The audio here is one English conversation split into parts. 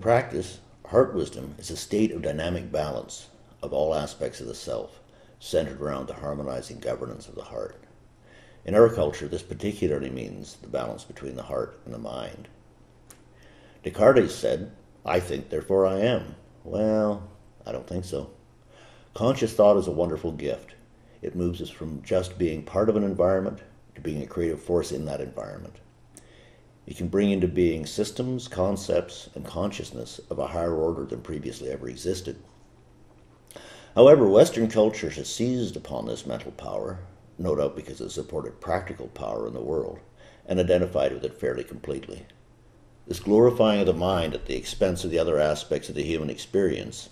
practice, heart wisdom is a state of dynamic balance of all aspects of the self, centered around the harmonizing governance of the heart. In our culture, this particularly means the balance between the heart and the mind. Descartes said, "I think, therefore I am." Well, I don't think so. Conscious thought is a wonderful gift. It moves us from just being part of an environment to being a creative force in that environment. It can bring into being systems, concepts, and consciousness of a higher order than previously ever existed. However, Western culture has seized upon this mental power, no doubt because it supported practical power in the world, and identified with it fairly completely. This glorifying of the mind at the expense of the other aspects of the human experience,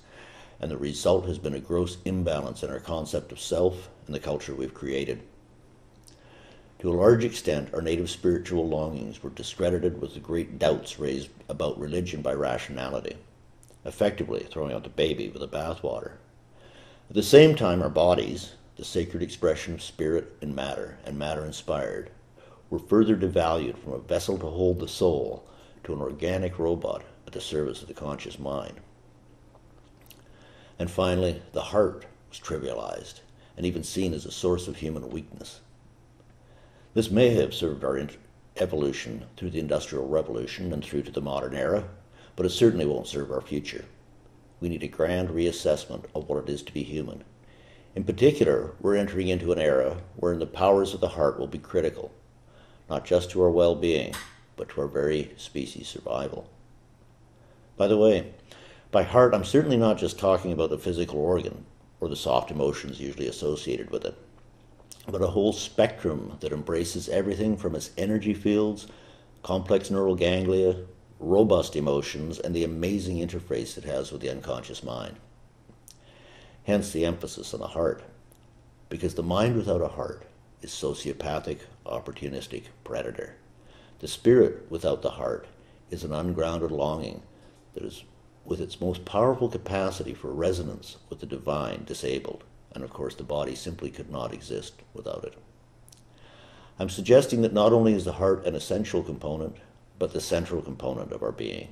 and the result has been a gross imbalance in our concept of self and the culture we've created. To a large extent, our native spiritual longings were discredited with the great doubts raised about religion by rationality, effectively throwing out the baby with the bathwater. At the same time, our bodies, the sacred expression of spirit and matter inspired, were further devalued from a vessel to hold the soul to an organic robot at the service of the conscious mind. And finally, the heart was trivialized and even seen as a source of human weakness. This may have served our evolution through the Industrial Revolution and through to the modern era, but it certainly won't serve our future. We need a grand reassessment of what it is to be human. In particular, we're entering into an era wherein the powers of the heart will be critical, not just to our well-being, but to our very species' survival. By the way, by heart, I'm certainly not just talking about the physical organ or the soft emotions usually associated with it, but a whole spectrum that embraces everything from its energy fields, complex neural ganglia, robust emotions, and the amazing interface it has with the unconscious mind. Hence the emphasis on the heart, because the mind without a heart is sociopathic, opportunistic predator. The spirit without the heart is an ungrounded longing that is, with its most powerful capacity for resonance with the divine, disabled, and of course the body simply could not exist without it. I'm suggesting that not only is the heart an essential component, but the central component of our being.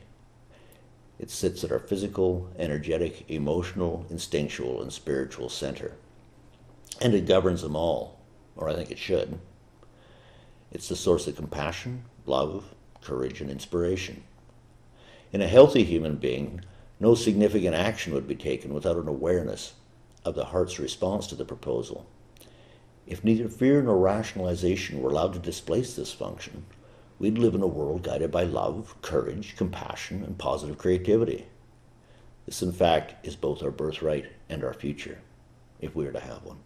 It sits at our physical, energetic, emotional, instinctual, and spiritual center. And it governs them all, or I think it should. It's the source of compassion, love, courage, and inspiration. In a healthy human being, no significant action would be taken without an awareness of the heart's response to the proposal. If neither fear nor rationalization were allowed to displace this function, we'd live in a world guided by love, courage, compassion, and positive creativity. This, in fact, is both our birthright and our future, if we are to have one.